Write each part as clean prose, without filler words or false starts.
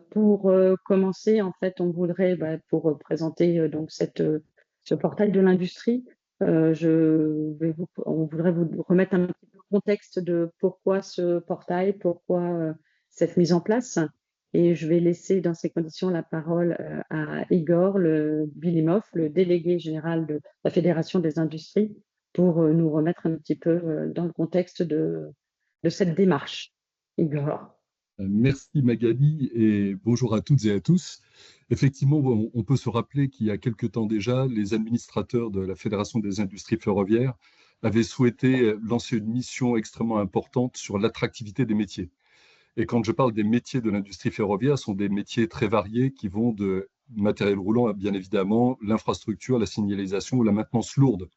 Pour commencer, en fait, on voudrait, pour présenter donc ce portail de l'industrie, on voudrait vous remettre un petit peu le contexte de pourquoi ce portail, pourquoi cette mise en place. Et je vais laisser dans ces conditions la parole à Igor Bilimov, le délégué général de la Fédération des industries, pour nous remettre un petit peu dans le contexte de cette démarche. Igor. Merci Magali et bonjour à toutes et à tous. Effectivement, on peut se rappeler qu'il y a quelque temps déjà, les administrateurs de la Fédération des industries ferroviaires avaient souhaité lancer une mission extrêmement importante sur l'attractivité des métiers. Et quand je parle des métiers de l'industrie ferroviaire, ce sont des métiers très variés qui vont de matériel roulant à bien évidemment l'infrastructure, la signalisation ou la maintenance lourde.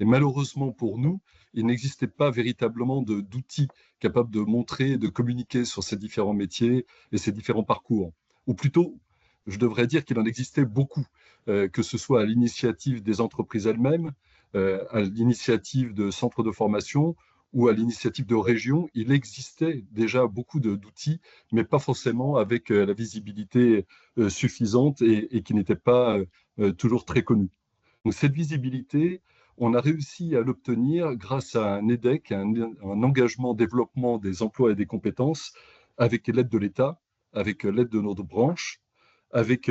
Et malheureusement pour nous, il n'existait pas véritablement d'outils capables de montrer et de communiquer sur ces différents métiers et ces différents parcours. Ou plutôt, je devrais dire qu'il en existait beaucoup, que ce soit à l'initiative des entreprises elles-mêmes, à l'initiative de centres de formation ou à l'initiative de régions. Il existait déjà beaucoup d'outils, mais pas forcément avec la visibilité suffisante et qui n'était pas toujours très connue. Donc cette visibilité, on a réussi à l'obtenir grâce à un EDEC, un engagement développement des emplois et des compétences, avec l'aide de l'État, avec l'aide de notre branche, avec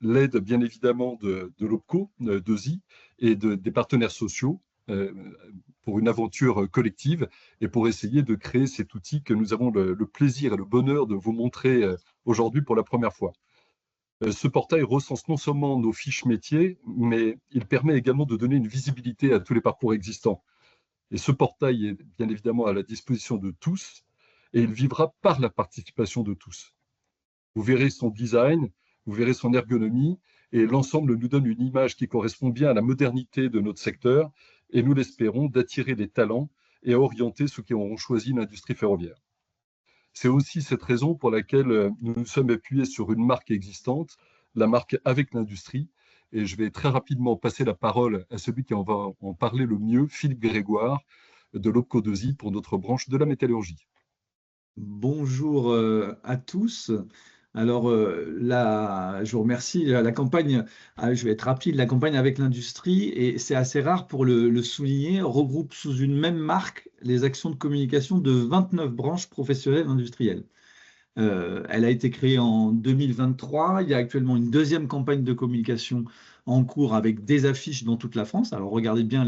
l'aide bien évidemment de l'OPCO, d'EUSI et des partenaires sociaux pour une aventure collective et pour essayer de créer cet outil que nous avons le plaisir et le bonheur de vous montrer aujourd'hui pour la première fois. Ce portail recense non seulement nos fiches métiers, mais il permet également de donner une visibilité à tous les parcours existants. Et ce portail est bien évidemment à la disposition de tous et il vivra par la participation de tous. Vous verrez son design, vous verrez son ergonomie et l'ensemble nous donne une image qui correspond bien à la modernité de notre secteur et nous l'espérons d'attirer des talents et à orienter ceux qui auront choisi l'industrie ferroviaire. C'est aussi cette raison pour laquelle nous nous sommes appuyés sur une marque existante, la marque Avec l'Industrie. Et je vais très rapidement passer la parole à celui qui en va en parler le mieux, Philippe Grégoire, de l'OPCO 2I pour notre branche de la métallurgie. Bonjour à tous. Alors je vous remercie. La campagne, je vais être rapide, la campagne avec l'industrie, et c'est assez rare pour le souligner, regroupe sous une même marque les actions de communication de 29 branches professionnelles industrielles. Elle a été créée en 2023. Il y a actuellement une deuxième campagne de communication en cours avec des affiches dans toute la France. Alors regardez bien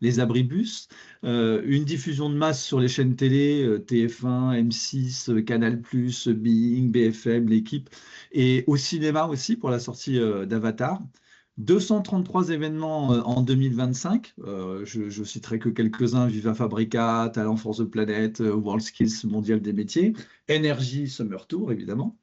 les abribus. Une diffusion de masse sur les chaînes télé, TF1, M6, Canal+, Being, BFM, L'Équipe, et au cinéma aussi pour la sortie d'Avatar. 233 événements en 2025. Je citerai que quelques-uns: Viva Fabrica, Talent for the Planet, WorldSkills, Mondial des métiers, Énergie, Summer Tour, évidemment.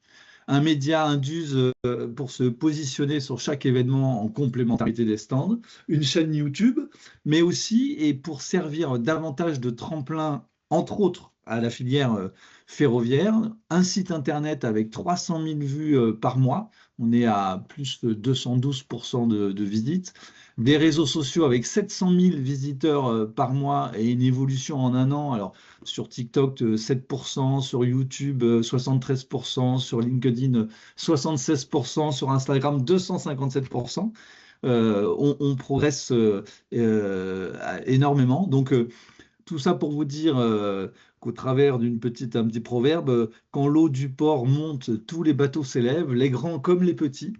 Un média Indus pour se positionner sur chaque événement en complémentarité des stands. Une chaîne YouTube, mais aussi, et pour servir davantage de tremplin, entre autres, à la filière ferroviaire, un site internet avec 300 000 vues par mois. On est à plus de 212% de visites. Des réseaux sociaux avec 700 000 visiteurs par mois et une évolution en un an. Alors, sur TikTok, 7%, sur YouTube, 73%, sur LinkedIn, 76%, sur Instagram, 257%. On progresse énormément. Donc, tout ça pour vous dire qu'au travers un petit proverbe, quand l'eau du port monte, tous les bateaux s'élèvent, les grands comme les petits.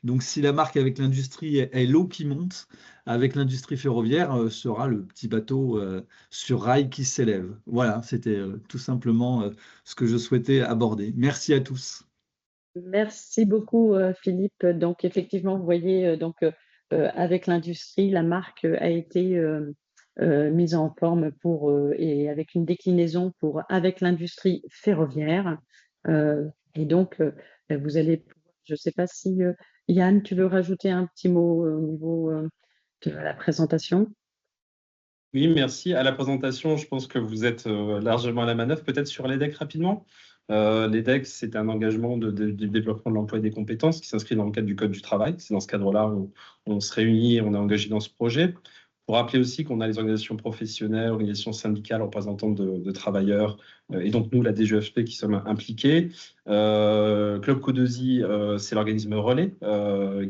Donc si la marque avec l'industrie est l'eau qui monte, avec l'industrie ferroviaire sera le petit bateau sur rail qui s'élève. Voilà, c'était tout simplement ce que je souhaitais aborder. Merci à tous. Merci beaucoup, Philippe. Donc, effectivement, vous voyez, avec l'industrie, la marque a été mise en forme et avec une déclinaison pour avec l'industrie ferroviaire. Et donc, vous allez, je ne sais pas si Yann, tu veux rajouter un petit mot au niveau de la présentation? Oui, merci. À la présentation, je pense que vous êtes largement à la manœuvre. Peut-être sur l'EDEC rapidement. L'EDEC, c'est un engagement du développement de l'emploi et des compétences qui s'inscrit dans le cadre du Code du travail. C'est dans ce cadre-là où on se réunit et on est engagé dans ce projet. Pour rappeler aussi qu'on a les organisations professionnelles, organisations syndicales, représentantes de travailleurs, et donc nous, la DGEFP, qui sommes impliqués. Club Co2I, c'est l'organisme relais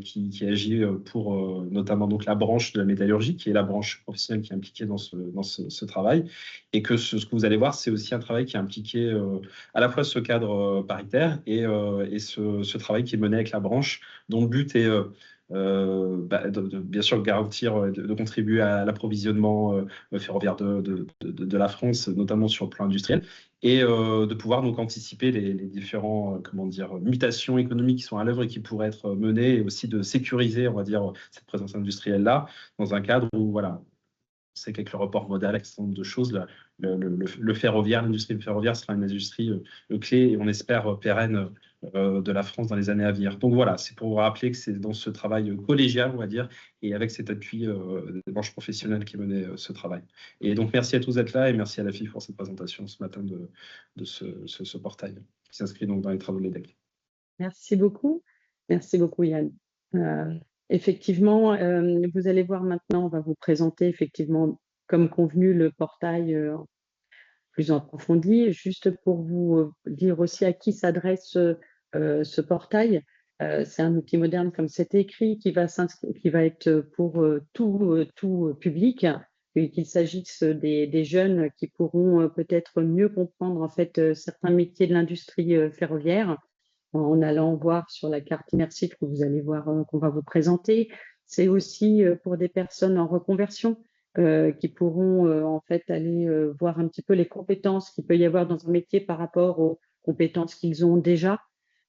qui agit pour notamment donc, la branche de la métallurgie, qui est la branche professionnelle qui est impliquée dans ce travail. Et que ce que vous allez voir, c'est aussi un travail qui est impliqué à la fois ce cadre paritaire et ce travail qui est mené avec la branche, dont le but est bien sûr garantir, de contribuer à l'approvisionnement ferroviaire de la France, notamment sur le plan industriel, et de pouvoir donc anticiper les différents mutations économiques qui sont à l'œuvre et qui pourraient être menées, et aussi de sécuriser, on va dire, cette présence industrielle-là, dans un cadre où, voilà, on sait qu'avec le report modal, avec un certain nombre de choses, le ferroviaire, l'industrie ferroviaire sera une industrie clé et on espère pérenne de la France dans les années à venir. Donc voilà, c'est pour vous rappeler que c'est dans ce travail collégial, on va dire, et avec cet appui des branches professionnelles qui menaient ce travail. Et donc merci à tous d'être là et merci à la FIF pour cette présentation ce matin de ce portail qui s'inscrit donc dans les travaux de l'EDEC. Merci beaucoup Yann. Effectivement, vous allez voir maintenant, on va vous présenter effectivement, comme convenu, le portail plus approfondi. Juste pour vous dire aussi à qui s'adresse ce portail, c'est un outil moderne, comme c'est écrit, qui va être pour tout public, et qu'il s'agisse des jeunes qui pourront peut-être mieux comprendre en fait certains métiers de l'industrie ferroviaire, en allant voir sur la carte immersive que vous allez voir, qu'on va vous présenter. C'est aussi pour des personnes en reconversion qui pourront en fait aller voir un petit peu les compétences qu'il peut y avoir dans un métier par rapport aux compétences qu'ils ont déjà.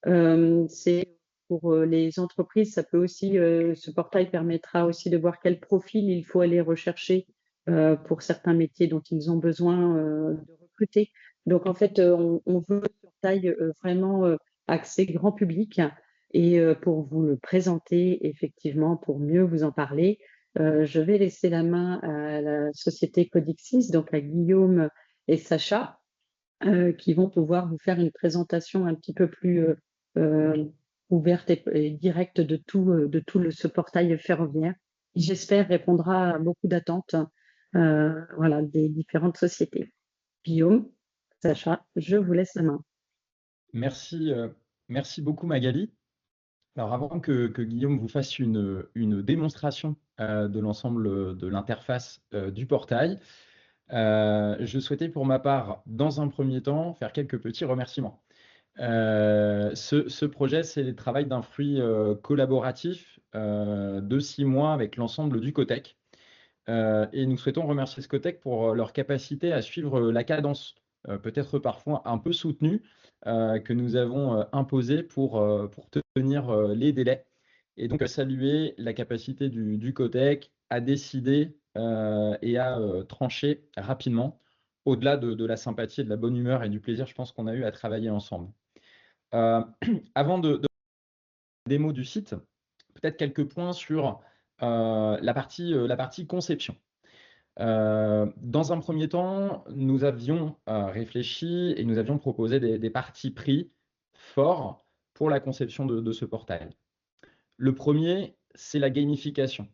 C'est pour les entreprises, ça peut aussi, ce portail permettra aussi de voir quel profil il faut aller rechercher pour certains métiers dont ils ont besoin de recruter. Donc en fait, on veut ce portail vraiment accès grand public, et pour vous le présenter effectivement, pour mieux vous en parler, je vais laisser la main à la société Codixis, donc à Guillaume et Sacha, qui vont pouvoir vous faire une présentation un petit peu plus ouverte et directe de tout ce portail ferroviaire, qui, j'espère, répondra à beaucoup d'attentes voilà, des différentes sociétés. Guillaume, Sacha, je vous laisse la main. Merci beaucoup Magali. Alors avant que Guillaume vous fasse une démonstration de l'ensemble de l'interface du portail, je souhaitais pour ma part, dans un premier temps, faire quelques petits remerciements. Ce projet, c'est le travail d'un fruit collaboratif de 6 mois avec l'ensemble du Cotec. Et nous souhaitons remercier Scotec pour leur capacité à suivre la cadence, peut-être parfois un peu soutenue, que nous avons imposée pour tenir les délais. Et donc saluer la capacité du Cotec à décider et à trancher rapidement, au-delà de la sympathie, de la bonne humeur et du plaisir, je pense, qu'on a eu à travailler ensemble. Avant de démo du site, peut-être quelques points sur la partie conception. Dans un premier temps, nous avions réfléchi et nous avions proposé des partis pris forts pour la conception de ce portail. Le premier, c'est la gamification.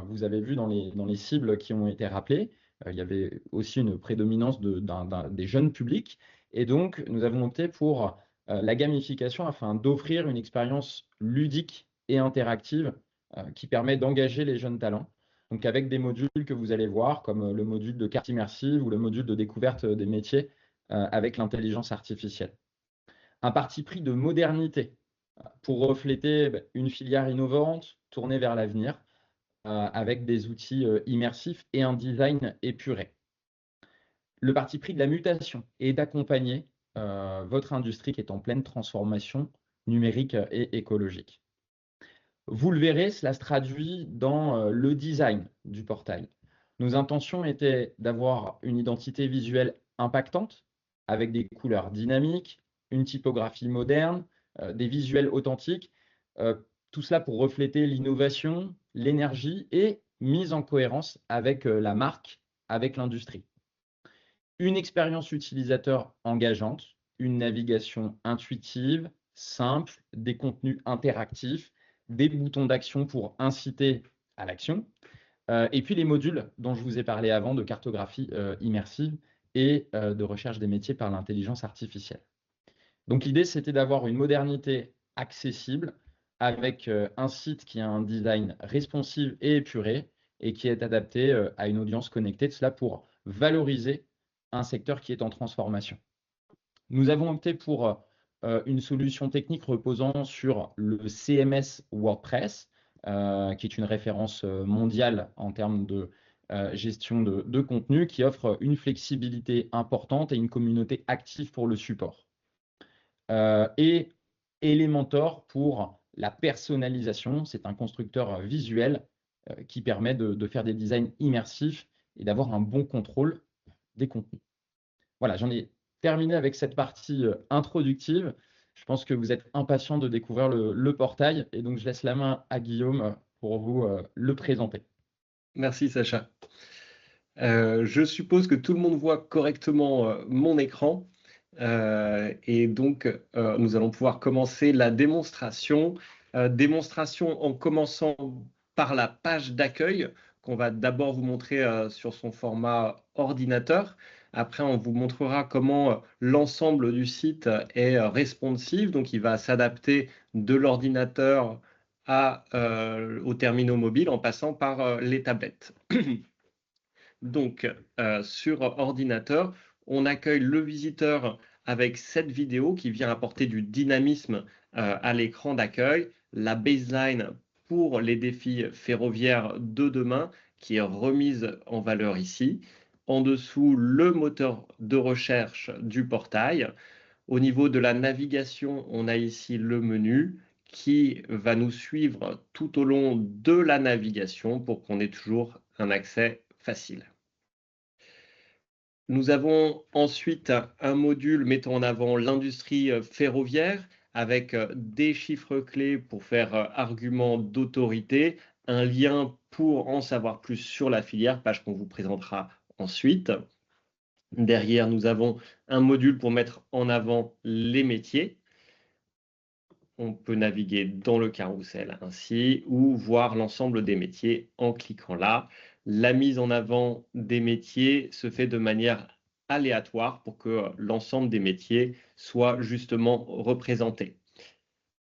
Vous avez vu dans les cibles qui ont été rappelées, il y avait aussi une prédominance des jeunes publics, et donc nous avons opté pour la gamification afin d'offrir une expérience ludique et interactive qui permet d'engager les jeunes talents. Donc avec des modules que vous allez voir, comme le module de carte immersive ou le module de découverte des métiers avec l'intelligence artificielle. Un parti pris de modernité pour refléter une filière innovante tournée vers l'avenir avec des outils immersifs et un design épuré. Le parti pris de la mutation et d'accompagner votre industrie qui est en pleine transformation numérique et écologique. Vous le verrez, cela se traduit dans le design du portail. Nos intentions étaient d'avoir une identité visuelle impactante, avec des couleurs dynamiques, une typographie moderne, des visuels authentiques, tout cela pour refléter l'innovation, l'énergie et mise en cohérence avec la marque, avec l'industrie. Une expérience utilisateur engageante, une navigation intuitive, simple, des contenus interactifs, des boutons d'action pour inciter à l'action, Et puis les modules dont je vous ai parlé avant de cartographie immersive et de recherche des métiers par l'intelligence artificielle. Donc l'idée, c'était d'avoir une modernité accessible avec un site qui a un design responsive et épuré et qui est adapté à une audience connectée, de cela pour valoriser un secteur qui est en transformation. Nous avons opté pour une solution technique reposant sur le CMS WordPress, qui est une référence mondiale en termes de gestion de contenu, qui offre une flexibilité importante et une communauté active pour le support. Et Elementor pour la personnalisation, c'est un constructeur visuel qui permet de faire des designs immersifs et d'avoir un bon contrôle des contenus. Voilà, j'en ai terminé avec cette partie introductive. Je pense que vous êtes impatient de découvrir le portail et donc je laisse la main à Guillaume pour vous le présenter. Merci Sacha. Je suppose que tout le monde voit correctement mon écran et donc nous allons pouvoir commencer la démonstration. Démonstration en commençant par la page d'accueil qu'on va d'abord vous montrer sur son format ordinateur. Après, on vous montrera comment l'ensemble du site est responsive, donc il va s'adapter de l'ordinateur aux terminaux mobiles en passant par les tablettes. Donc, sur ordinateur, on accueille le visiteur avec cette vidéo qui vient apporter du dynamisme à l'écran d'accueil, la baseline pour les défis ferroviaires de demain qui est remise en valeur ici. En dessous, le moteur de recherche du portail. Au niveau de la navigation, on a ici le menu qui va nous suivre tout au long de la navigation pour qu'on ait toujours un accès facile. Nous avons ensuite un module mettant en avant l'industrie ferroviaire avec des chiffres clés pour faire argument d'autorité, un lien pour en savoir plus sur la filière, page qu'on vous présentera ensuite. Derrière, nous avons un module pour mettre en avant les métiers. On peut naviguer dans le carrousel ainsi ou voir l'ensemble des métiers en cliquant là. La mise en avant des métiers se fait de manière aléatoire pour que l'ensemble des métiers soit justement représenté.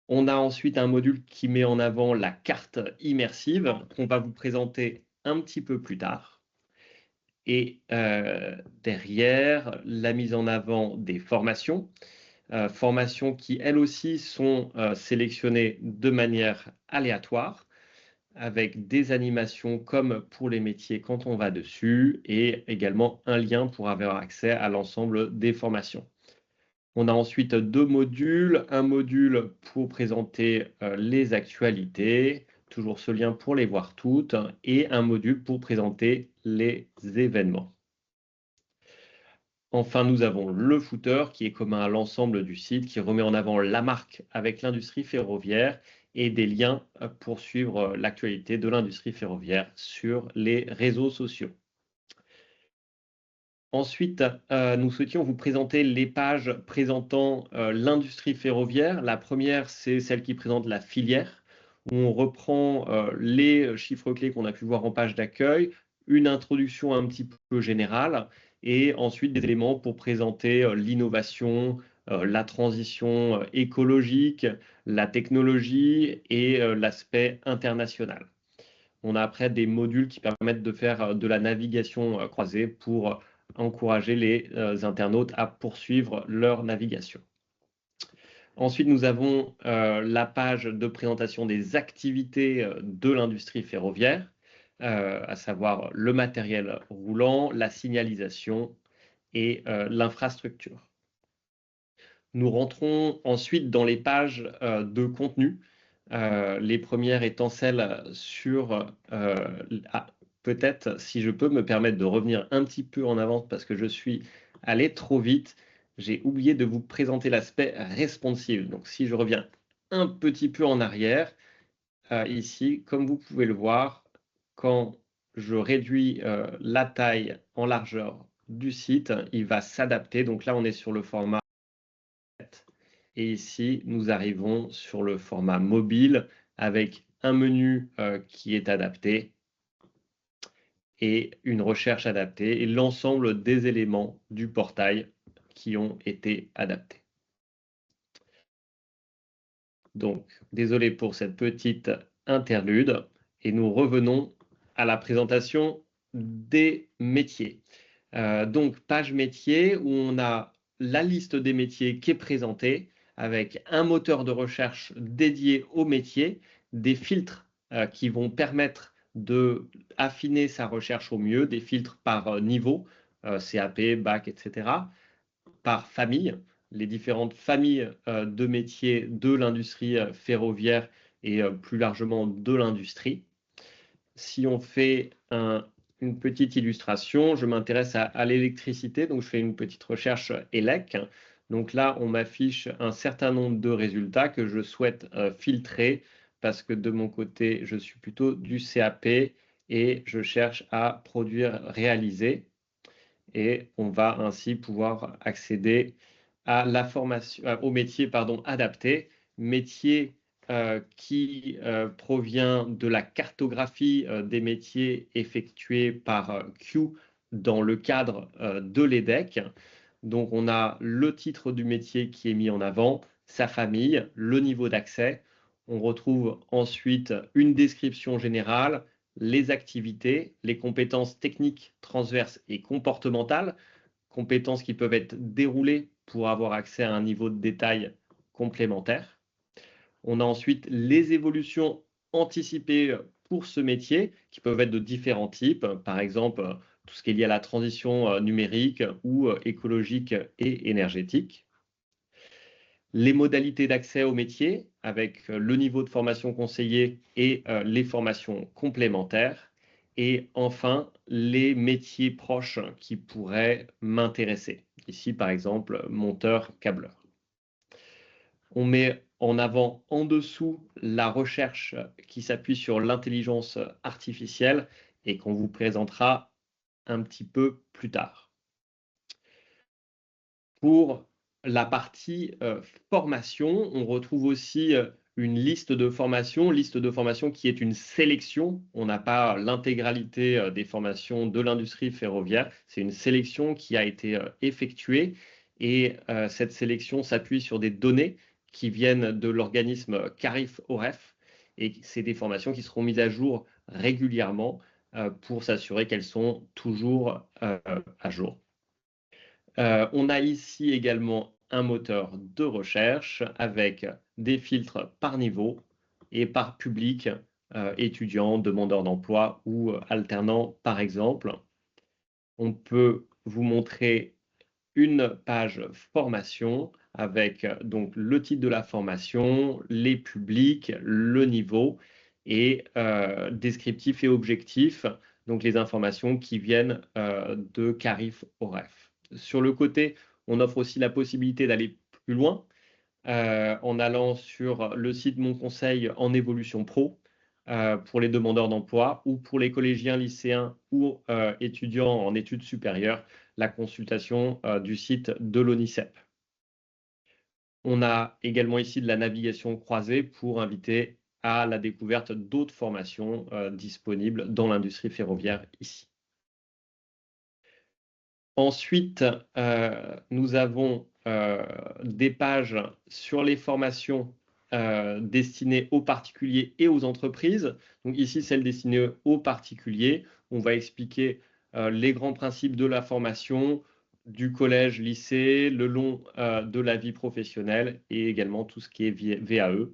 On a ensuite un module qui met en avant la carte immersive qu'on va vous présenter un petit peu plus tard. Et derrière, la mise en avant des formations. Formations qui, elles aussi, sont sélectionnées de manière aléatoire, avec des animations comme pour les métiers quand on va dessus, et également un lien pour avoir accès à l'ensemble des formations. On a ensuite deux modules, un module pour présenter les actualités, toujours ce lien pour les voir toutes, et un module pour présenter les événements. Enfin, nous avons le footer qui est commun à l'ensemble du site, qui remet en avant la marque avec l'industrie ferroviaire et des liens pour suivre l'actualité de l'industrie ferroviaire sur les réseaux sociaux. Ensuite, nous souhaitions vous présenter les pages présentant l'industrie ferroviaire. La première, c'est celle qui présente la filière, où on reprend les chiffres clés qu'on a pu voir en page d'accueil, une introduction un petit peu générale, et ensuite des éléments pour présenter l'innovation, la transition écologique, la technologie et l'aspect international. On a après des modules qui permettent de faire de la navigation croisée pour encourager les internautes à poursuivre leur navigation. Ensuite, nous avons la page de présentation des activités de l'industrie ferroviaire, à savoir le matériel roulant, la signalisation et l'infrastructure. Nous rentrons ensuite dans les pages de contenu, les premières étant celles sur peut-être, si je peux me permettre de revenir un petit peu en avant parce que je suis allé trop vite, j'ai oublié de vous présenter l'aspect responsive. Donc, si je reviens un petit peu en arrière, ici, comme vous pouvez le voir, quand je réduis la taille en largeur du site, il va s'adapter. Donc là, on est sur le format. Et ici, nous arrivons sur le format mobile avec un menu qui est adapté et une recherche adaptée et l'ensemble des éléments du portail qui ont été adaptés. Donc, désolé pour cette petite interlude et nous revenons à la présentation des métiers. Donc, page métier où on a la liste des métiers qui est présentée avec un moteur de recherche dédié aux métiers, des filtres qui vont permettre d'affiner sa recherche au mieux, des filtres par niveau, CAP, bac, etc., par famille, les différentes familles de métiers de l'industrie ferroviaire et plus largement de l'industrie. Si on fait une petite illustration, je m'intéresse à l'électricité, donc je fais une petite recherche ELEC. Donc là, on m'affiche un certain nombre de résultats que je souhaite filtrer parce que de mon côté, je suis plutôt du CAP et je cherche à produire réaliser. Et on va ainsi pouvoir accéder à la formation, au métier adapté, métier qui provient de la cartographie des métiers effectués par Q dans le cadre de l'EDEC. Donc, on a le titre du métier qui est mis en avant, sa famille, le niveau d'accès. On retrouve ensuite une description générale, les activités, les compétences techniques, transverses et comportementales, compétences qui peuvent être déroulées pour avoir accès à un niveau de détail complémentaire. On a ensuite les évolutions anticipées pour ce métier qui peuvent être de différents types, par exemple tout ce qui est lié à la transition numérique ou écologique et énergétique. Les modalités d'accès au métier avec le niveau de formation conseillé et les formations complémentaires. Et enfin, les métiers proches qui pourraient m'intéresser. Ici, par exemple, monteur, câbleur. On met en avant en dessous la recherche qui s'appuie sur l'intelligence artificielle et qu'on vous présentera un petit peu plus tard. Pour la partie formation, on retrouve aussi une liste de formation qui est une sélection. On n'a pas l'intégralité des formations de l'industrie ferroviaire. C'est une sélection qui a été effectuée et cette sélection s'appuie sur des données qui viennent de l'organisme CARIF-OREF et c'est des formations qui seront mises à jour régulièrement pour s'assurer qu'elles sont toujours à jour. On a ici également un moteur de recherche avec des filtres par niveau et par public, étudiants, demandeurs d'emploi ou alternants par exemple. On peut vous montrer une page formation avec donc le titre de la formation, les publics, le niveau et descriptif et objectif, donc les informations qui viennent de CARIF-OREF. Sur le côté, on offre aussi la possibilité d'aller plus loin en allant sur le site Mon Conseil en évolution pro pour les demandeurs d'emploi ou pour les collégiens, lycéens ou étudiants en études supérieures, la consultation du site de l'ONICEP. On a également ici de la navigation croisée pour inviter à la découverte d'autres formations disponibles dans l'industrie ferroviaire ici. Ensuite, nous avons des pages sur les formations destinées aux particuliers et aux entreprises. Donc ici, celle destinée aux particuliers. On va expliquer les grands principes de la formation, du collège, lycée, le long de la vie professionnelle et également tout ce qui est VAE.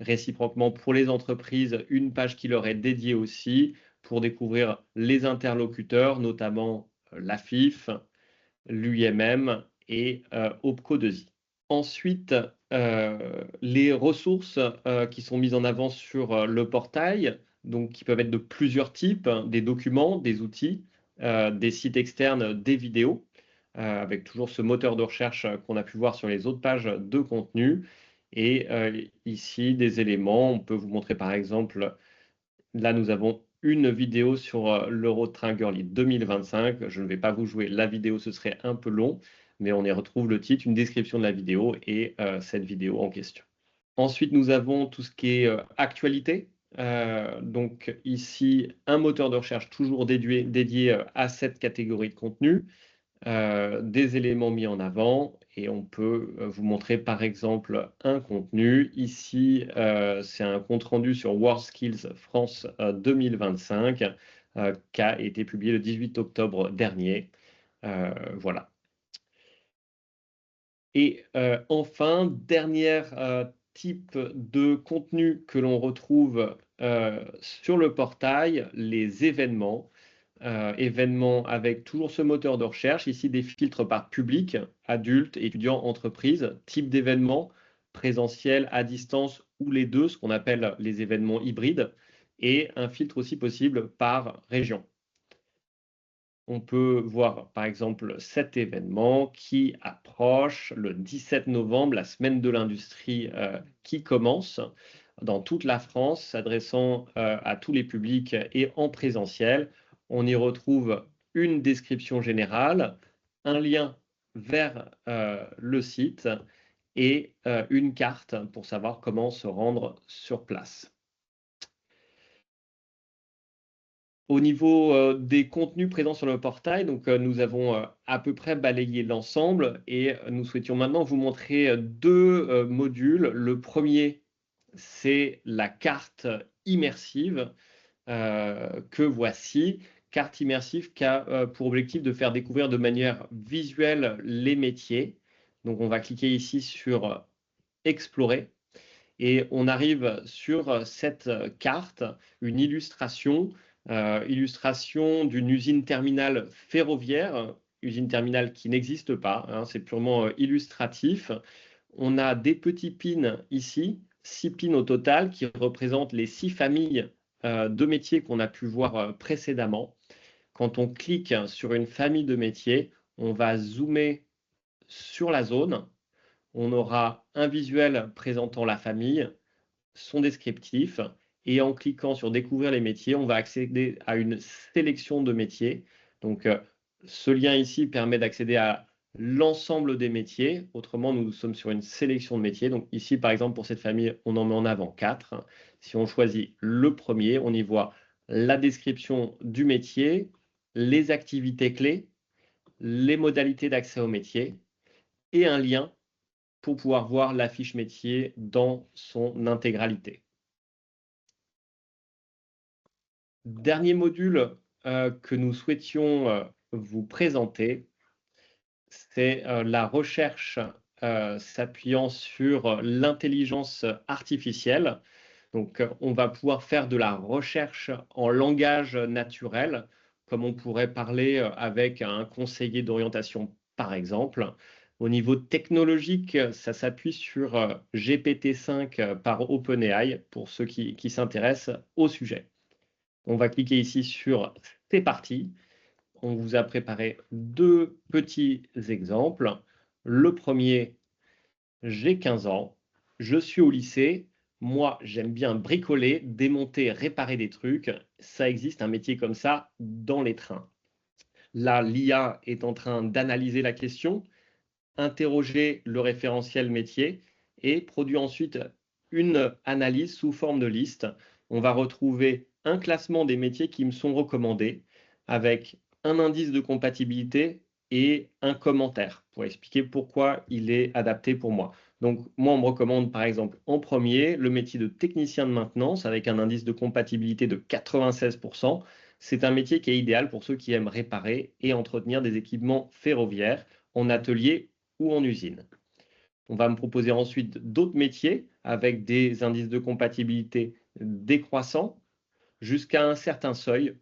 Réciproquement, pour les entreprises, une page qui leur est dédiée aussi pour découvrir les interlocuteurs, notamment l'AFIF, l'UIMM et OPCO2I. Ensuite, les ressources qui sont mises en avant sur le portail, donc qui peuvent être de plusieurs types, des documents, des outils, des sites externes, des vidéos, avec toujours ce moteur de recherche qu'on a pu voir sur les autres pages de contenu. Et ici, des éléments, on peut vous montrer par exemple, là nous avons une vidéo sur l'Eurotrain Girly 2025. Je ne vais pas vous jouer la vidéo, ce serait un peu long, mais on y retrouve le titre, une description de la vidéo et cette vidéo en question. Ensuite, nous avons tout ce qui est actualité. Donc ici, un moteur de recherche toujours dédié à cette catégorie de contenu, des éléments mis en avant, et on peut vous montrer par exemple un contenu. Ici, c'est un compte-rendu sur WorldSkills France 2025 qui a été publié le 18 octobre dernier. Voilà. Et enfin, dernier type de contenu que l'on retrouve sur le portail, les événements. Événements avec toujours ce moteur de recherche, ici des filtres par public, adultes, étudiants, entreprises, type d'événements, présentiel, à distance ou les deux, ce qu'on appelle les événements hybrides, et un filtre aussi possible par région. On peut voir par exemple cet événement qui approche le 17 novembre, la semaine de l'industrie qui commence dans toute la France, s'adressant à tous les publics et en présentiel. On y retrouve une description générale, un lien vers le site et une carte pour savoir comment se rendre sur place. Au niveau des contenus présents sur le portail, donc, nous avons à peu près balayé l'ensemble et nous souhaitions maintenant vous montrer deux modules. Le premier, c'est la carte immersive que voici. Carte immersive qui a pour objectif de faire découvrir de manière visuelle les métiers. Donc on va cliquer ici sur Explorer et on arrive sur cette carte, une illustration d'une usine terminale ferroviaire, usine terminale qui n'existe pas, hein, c'est purement illustratif. On a des petits pins ici, 6 pins au total, qui représentent les 6 familles de métiers qu'on a pu voir précédemment. Quand on clique sur une famille de métiers, on va zoomer sur la zone. On aura un visuel présentant la famille, son descriptif, et en cliquant sur Découvrir les métiers, on va accéder à une sélection de métiers. Donc, ce lien ici permet d'accéder à l'ensemble des métiers. Autrement, nous sommes sur une sélection de métiers. Donc ici, par exemple, pour cette famille, on en met en avant 4. Si on choisit le premier, on y voit la description du métier, les activités clés, les modalités d'accès au métier et un lien pour pouvoir voir la fiche métier dans son intégralité. Dernier module que nous souhaitions vous présenter, c'est la recherche s'appuyant sur l'intelligence artificielle. Donc, on va pouvoir faire de la recherche en langage naturel, comme on pourrait parler avec un conseiller d'orientation, par exemple. Au niveau technologique, ça s'appuie sur GPT-5 par OpenAI, pour ceux qui s'intéressent au sujet. On va cliquer ici sur « C'est parti ». On vous a préparé deux petits exemples. Le premier, j'ai 15 ans, je suis au lycée. Moi, j'aime bien bricoler, démonter, réparer des trucs. Ça existe un métier comme ça dans les trains. Là, l'IA est en train d'analyser la question, interroger le référentiel métier et produit ensuite une analyse sous forme de liste. On va retrouver un classement des métiers qui me sont recommandés avec un indice de compatibilité et un commentaire pour expliquer pourquoi il est adapté pour moi. Donc, moi, on me recommande par exemple en premier le métier de technicien de maintenance avec un indice de compatibilité de 96%. C'est un métier qui est idéal pour ceux qui aiment réparer et entretenir des équipements ferroviaires en atelier ou en usine. On va me proposer ensuite d'autres métiers avec des indices de compatibilité décroissants jusqu'à un certain seuil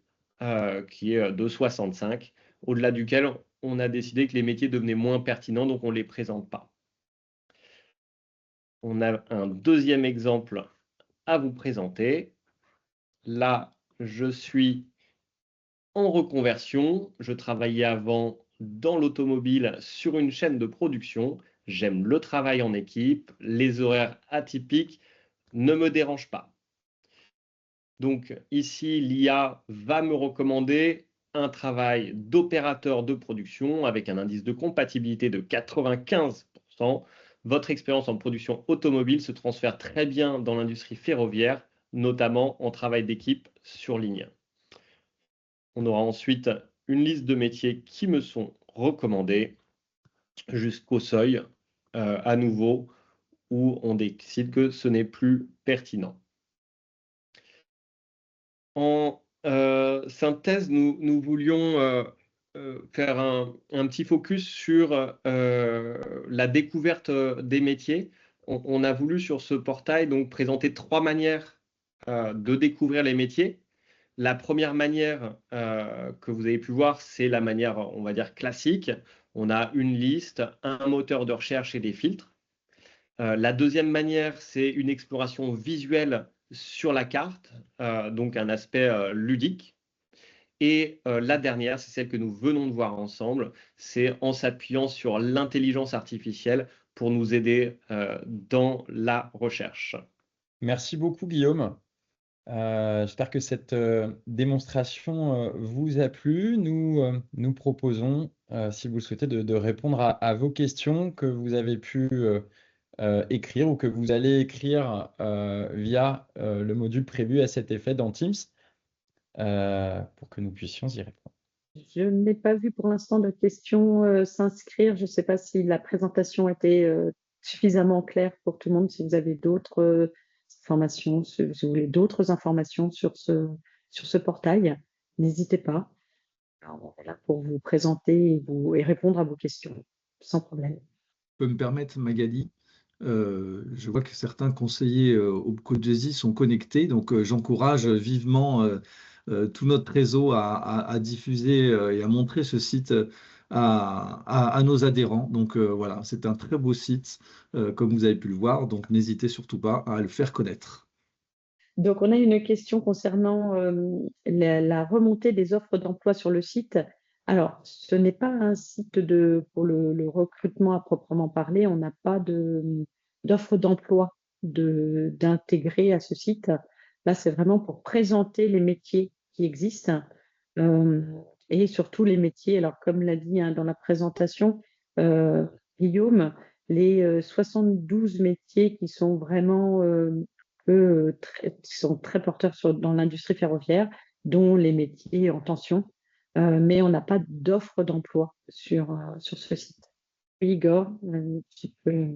qui est de 65, au-delà duquel on a décidé que les métiers devenaient moins pertinents, donc on ne les présente pas. On a un deuxième exemple à vous présenter. Là, je suis en reconversion. Je travaillais avant dans l'automobile sur une chaîne de production. J'aime le travail en équipe. Les horaires atypiques ne me dérangent pas. Donc ici, l'IA va me recommander un travail d'opérateur de production avec un indice de compatibilité de 95%. Votre expérience en production automobile se transfère très bien dans l'industrie ferroviaire, notamment en travail d'équipe sur ligne. On aura ensuite une liste de métiers qui me sont recommandés jusqu'au seuil, à nouveau, où on décide que ce n'est plus pertinent. En synthèse, nous voulions faire un petit focus sur la découverte des métiers. On a voulu sur ce portail donc présenter 3 manières de découvrir les métiers. La première manière que vous avez pu voir, c'est la manière, on va dire, classique. On a une liste, un moteur de recherche et des filtres. La deuxième manière, c'est une exploration visuelle sur la carte, donc un aspect ludique. Et la dernière, c'est celle que nous venons de voir ensemble, c'est en s'appuyant sur l'intelligence artificielle pour nous aider dans la recherche. Merci beaucoup, Guillaume. J'espère que cette démonstration vous a plu. Nous proposons, si vous le souhaitez, de répondre à vos questions que vous avez pu écrire ou que vous allez écrire via le module prévu à cet effet dans Teams pour que nous puissions y répondre. Je n'ai pas vu pour l'instant de questions s'inscrire. Je ne sais pas si la présentation était suffisamment claire pour tout le monde, si vous avez d'autres informations, si vous voulez d'autres informations sur ce portail, n'hésitez pas. Alors, on est là pour vous présenter et répondre à vos questions, sans problème. Peux me permettre, Magali, je vois que certains conseillers au Codezi sont connectés, donc j'encourage vivement tout notre réseau à diffuser et à montrer ce site à nos adhérents. Donc voilà, c'est un très beau site, comme vous avez pu le voir, donc n'hésitez surtout pas à le faire connaître. Donc, on a une question concernant la remontée des offres d'emploi sur le site. Alors, ce n'est pas un site pour le recrutement à proprement parler. On n'a pas d'offres d'emploi d'intégrer à ce site. Là, c'est vraiment pour présenter les métiers qui existent et surtout les métiers. Alors, comme l'a dit dans la présentation, Guillaume, les 72 métiers qui sont vraiment qui sont très porteurs dans l'industrie ferroviaire, dont les métiers en tension, mais on n'a pas d'offre d'emploi sur ce site. Igor, un petit peu.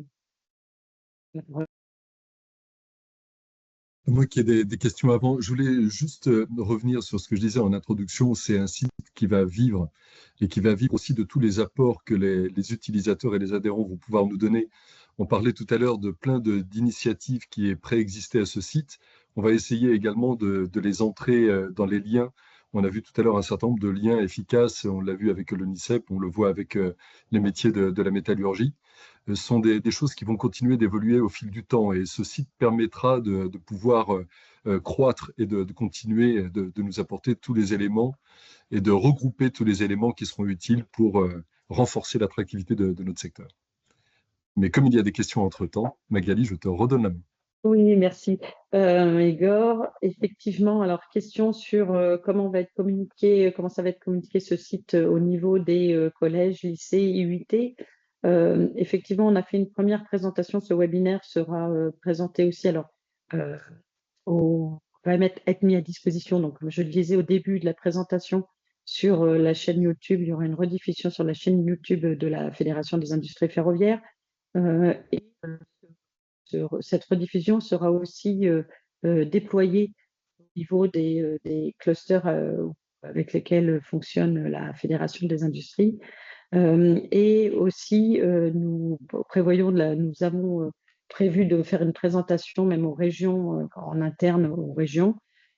Moi qui ai des questions avant, je voulais juste revenir sur ce que je disais en introduction. C'est un site qui va vivre et qui va vivre aussi de tous les apports que les utilisateurs et les adhérents vont pouvoir nous donner. On parlait tout à l'heure de plein d'initiatives qui préexistaient à ce site. On va essayer également de les entrer dans les liens. On a vu tout à l'heure un certain nombre de liens efficaces. On l'a vu avec l'ONICEP, on le voit avec les métiers de la métallurgie. Ce sont des choses qui vont continuer d'évoluer au fil du temps et ce site permettra de pouvoir croître et de continuer de nous apporter tous les éléments et de regrouper tous les éléments qui seront utiles pour renforcer l'attractivité de notre secteur. Mais comme il y a des questions entre-temps, Magali, je te redonne la main. Oui, merci. Igor, effectivement, alors question sur comment ça va être communiqué ce site au niveau des collèges, lycées, IUT. Effectivement, on a fait une première présentation. Ce webinaire sera présenté aussi. Alors, va être mis à disposition. Donc, je le disais au début de la présentation sur la chaîne YouTube. Il y aura une rediffusion sur la chaîne YouTube de la Fédération des industries ferroviaires. Cette rediffusion sera aussi déployée au niveau des clusters avec lesquels fonctionne la Fédération des industries. Et aussi, nous avons prévu de faire une présentation même aux régions, en interne aux régions.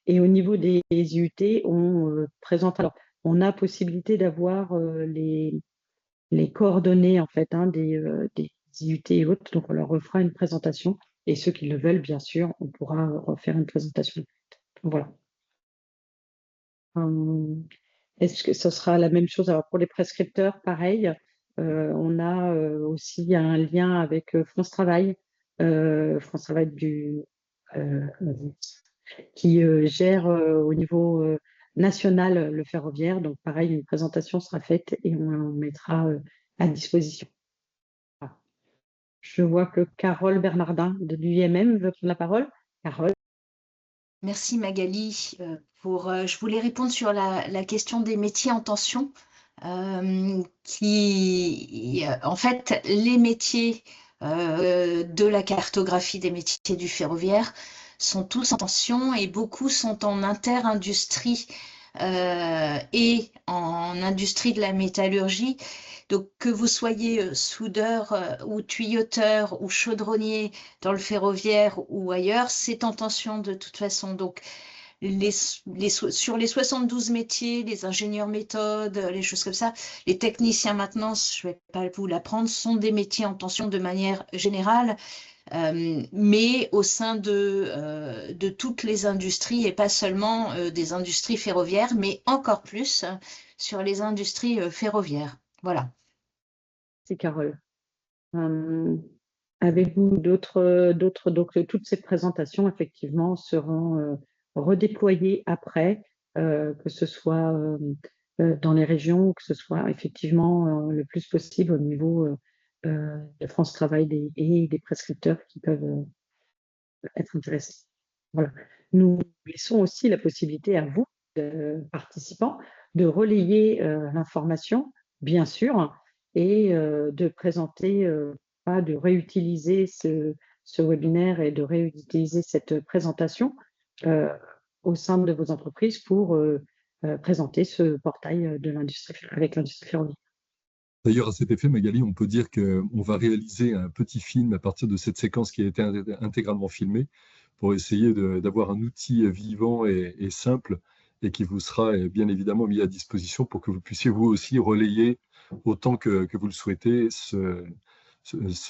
Et au niveau des IUT, on présente. Alors, on a possibilité d'avoir les coordonnées en fait des IUT et autres. Donc, on leur refera une présentation. Et ceux qui le veulent, bien sûr, on pourra refaire une présentation. Voilà. Est-ce que ce sera la même chose? Alors, pour les prescripteurs, pareil. On a aussi un lien avec France Travail. France Travail qui gère au niveau national le ferroviaire. Donc, pareil, une présentation sera faite et on mettra à disposition. Voilà. Je vois que Carole Bernardin de l'UIMM veut prendre la parole. Carole. Merci Magali. Je voulais répondre sur la question des métiers en tension. En fait, les métiers de la cartographie des métiers du ferroviaire sont tous en tension et beaucoup sont en interindustrie et en industrie de la métallurgie. Donc, que vous soyez soudeur ou tuyauteur ou chaudronnier dans le ferroviaire ou ailleurs, c'est en tension de toute façon. Donc, sur les 72 métiers, les ingénieurs méthodes, les choses comme ça, les techniciens maintenance, je ne vais pas vous l'apprendre, sont des métiers en tension de manière générale, mais au sein de toutes les industries et pas seulement des industries ferroviaires, mais encore plus sur les industries ferroviaires. Voilà. C'est Carole. Avez-vous d'autres, donc toutes ces présentations effectivement seront redéployées après, que ce soit dans les régions ou que ce soit effectivement le plus possible au niveau de France Travail et des prescripteurs qui peuvent être intéressés. Voilà. Nous laissons aussi la possibilité à vous, participants, de relayer l'information, bien sûr, et de présenter, de réutiliser ce webinaire et de réutiliser cette présentation au sein de vos entreprises pour présenter ce portail de l'industrie avec l'industrie ferroviaire. D'ailleurs, à cet effet, Magali, on peut dire qu'on va réaliser un petit film à partir de cette séquence qui a été intégralement filmée pour essayer d'avoir un outil vivant et simple et qui vous sera bien évidemment mis à disposition pour que vous puissiez vous aussi relayer autant que vous le souhaitez ce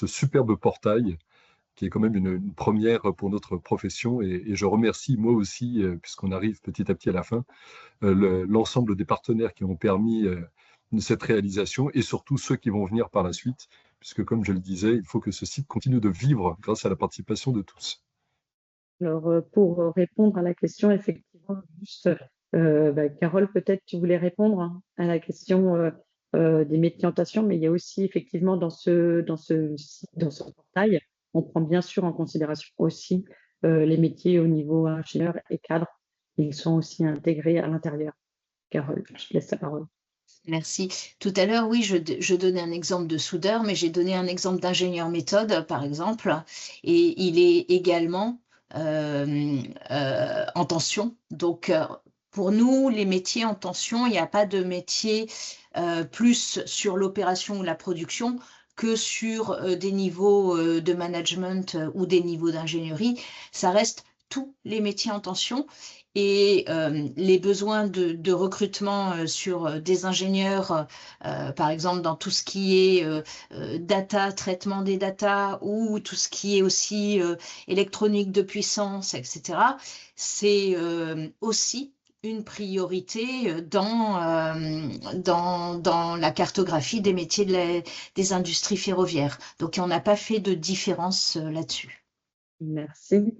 superbe portail qui est quand même une première pour notre profession. Et je remercie moi aussi, puisqu'on arrive petit à petit à la fin, l'ensemble des partenaires qui ont permis de cette réalisation et surtout ceux qui vont venir par la suite, puisque comme je le disais, il faut que ce site continue de vivre grâce à la participation de tous. Alors, pour répondre à la question, effectivement, juste, Carole, peut-être tu voulais répondre à la question des métiers en tension, mais il y a aussi effectivement dans ce portail, on prend bien sûr en considération aussi les métiers au niveau ingénieur et cadre. Ils sont aussi intégrés à l'intérieur. Carole, je te laisse la parole. Merci. Tout à l'heure, oui, je donnais un exemple de soudeur, mais j'ai donné un exemple d'ingénieur méthode, par exemple, et il est également en tension. Donc, pour nous, les métiers en tension, il n'y a pas de métier plus sur l'opération ou la production que sur des niveaux de management ou des niveaux d'ingénierie. Ça reste tous les métiers en tension. Et les besoins de recrutement sur des ingénieurs, par exemple dans tout ce qui est data, traitement des data ou tout ce qui est aussi électronique de puissance, etc., c'est aussi une priorité dans la cartographie des métiers des industries ferroviaires. Donc, on n'a pas fait de différence là-dessus. Merci.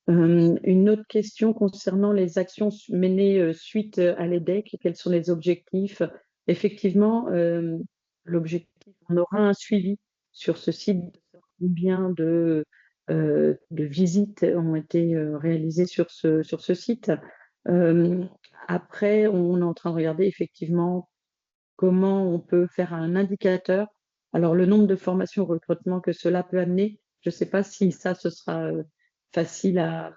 Une autre question concernant les actions menées suite à l'EDEC, quels sont les objectifs? Effectivement, l'objectif, on aura un suivi sur ce site, combien de visites ont été réalisées sur ce site. Après, on est en train de regarder effectivement comment on peut faire un indicateur. Alors, le nombre de formations au recrutement que cela peut amener, je ne sais pas si ça, ce sera facile à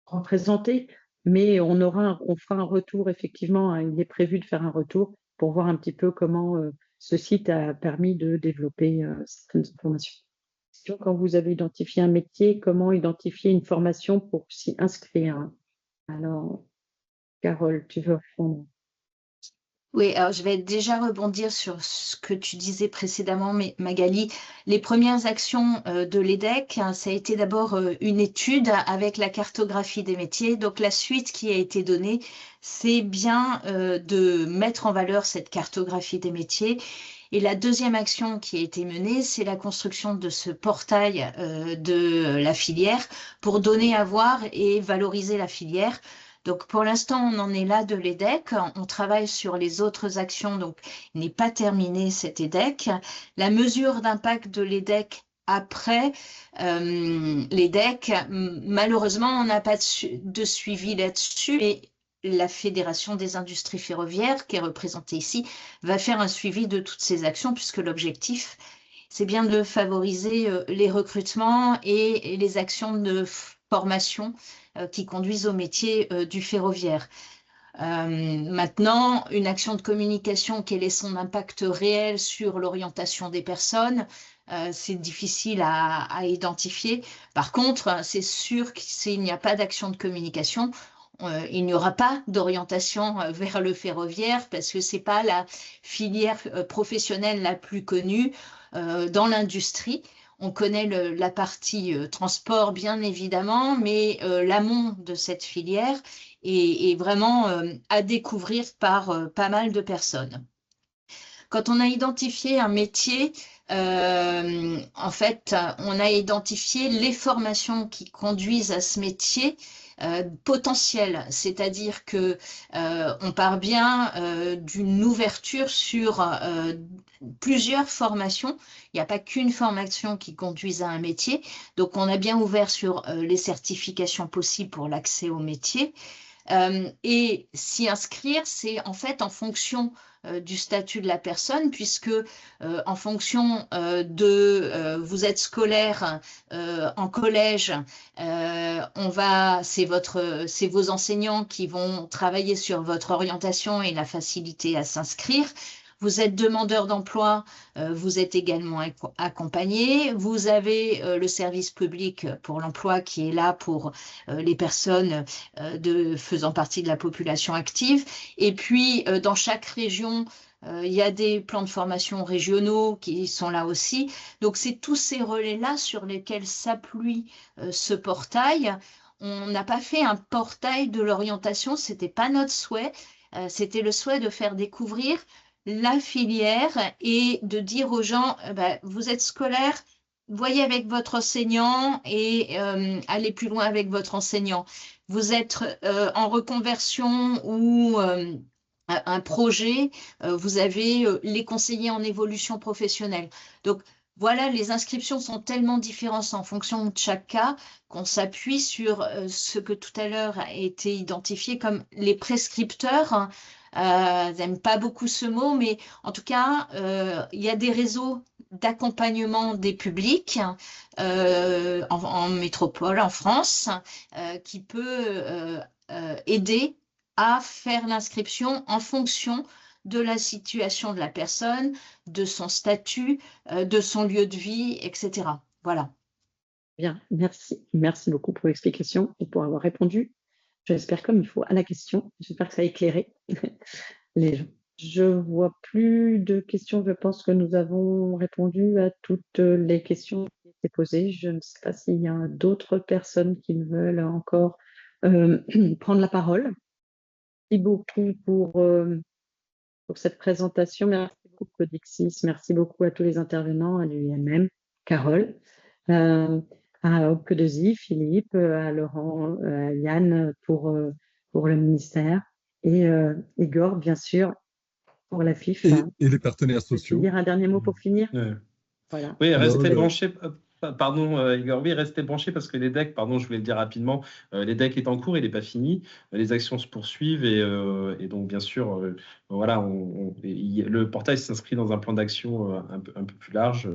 représenter, mais on fera un retour, effectivement, il est prévu de faire un retour pour voir un petit peu comment ce site a permis de développer certaines informations. Quand vous avez identifié un métier, comment identifier une formation pour s'y inscrire? Alors, Carole, tu veux répondre? Oui, alors je vais déjà rebondir sur ce que tu disais précédemment, Magali. Les premières actions de l'EDEC, ça a été d'abord une étude avec la cartographie des métiers. Donc la suite qui a été donnée, c'est bien de mettre en valeur cette cartographie des métiers. Et la deuxième action qui a été menée, c'est la construction de ce portail de la filière pour donner à voir et valoriser la filière. Donc, pour l'instant, on en est là de l'EDEC. On travaille sur les autres actions, donc il n'est pas terminé cet EDEC. La mesure d'impact de l'EDEC après les decks, malheureusement, on n'a pas de suivi là-dessus. Et la Fédération des industries ferroviaires, qui est représentée ici, va faire un suivi de toutes ces actions, puisque l'objectif, c'est bien de favoriser les recrutements et les actions de formation qui conduisent au métier du ferroviaire. Maintenant, une action de communication, quel est son impact réel sur l'orientation des personnes? C'est difficile à identifier. Par contre, c'est sûr que s'il n'y a pas d'action de communication, il n'y aura pas d'orientation vers le ferroviaire parce que c'est pas la filière professionnelle la plus connue dans l'industrie. On connaît la partie transport, bien évidemment, mais l'amont de cette filière est vraiment à découvrir par pas mal de personnes. Quand on a identifié un métier, en fait, on a identifié les formations qui conduisent à ce métier potentiel, c'est-à-dire que on part bien d'une ouverture sur plusieurs formations. Il n'y a pas qu'une formation qui conduise à un métier. Donc, on a bien ouvert sur les certifications possibles pour l'accès au métier. Et s'y inscrire, c'est en fait en fonction du statut de la personne, puisque en fonction vous êtes scolaire en collège, c'est vos enseignants qui vont travailler sur votre orientation et la facilité à s'inscrire. Vous êtes demandeur d'emploi, vous êtes également accompagné. Vous avez le service public pour l'emploi qui est là pour les personnes faisant partie de la population active. Et puis, dans chaque région, il y a des plans de formation régionaux qui sont là aussi. Donc, c'est tous ces relais-là sur lesquels s'appuie ce portail. On n'a pas fait un portail de l'orientation, ce n'était pas notre souhait. C'était le souhait de faire découvrir la filière et de dire aux gens, vous êtes scolaire, voyez avec votre enseignant et allez plus loin avec votre enseignant. Vous êtes en reconversion ou un projet, vous avez les conseillers en évolution professionnelle. Donc, voilà, les inscriptions sont tellement différentes en fonction de chaque cas qu'on s'appuie sur ce que tout à l'heure a été identifié comme les prescripteurs. J'aime pas beaucoup ce mot, mais en tout cas, il y a des réseaux d'accompagnement des publics en métropole, en France, qui peut aider à faire l'inscription en fonction de la situation de la personne, de son statut, de son lieu de vie, etc. Voilà. Bien, merci. Merci beaucoup pour l'explication et pour avoir répondu, j'espère comme il faut, à la question. J'espère que ça a éclairé les gens. Je ne vois plus de questions. Je pense que nous avons répondu à toutes les questions qui étaient posées. Je ne sais pas s'il y a d'autres personnes qui veulent encore prendre la parole. Merci beaucoup pour cette présentation. Merci beaucoup, Codixis. Merci beaucoup à tous les intervenants, à l'UIMM, Carole, à Opcodesie, Philippe, à Laurent, à Yann pour le ministère et Igor, bien sûr, pour la FIF. Et les partenaires sociaux. Tu veux dire un dernier mot pour finir? Voilà. Oui, restez branchés. Pardon, Igor, oui, restez branchés parce que les decks, pardon, je voulais le dire rapidement, les decks est en cours, il n'est pas fini, les actions se poursuivent et donc bien sûr, voilà, le portail s'inscrit dans un plan d'action un peu plus large,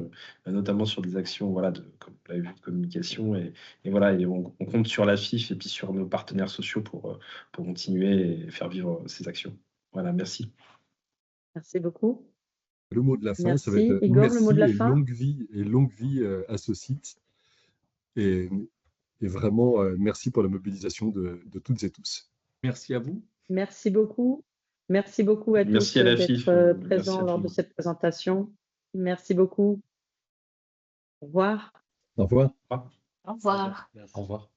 notamment sur des actions, voilà, comme vous l'avez vu, de communication et voilà, et on compte sur la FIF et puis sur nos partenaires sociaux pour continuer et faire vivre ces actions. Voilà, merci. Merci beaucoup. Le mot de la fin, merci. Ça va être Igor, merci le mot de la et fin. longue vie à ce site. Et vraiment, merci pour la mobilisation de toutes et tous. Merci à vous. Merci beaucoup. Merci beaucoup à tous d'être présents lors de cette présentation. Merci beaucoup. Au revoir. Au revoir. Au revoir. Au revoir.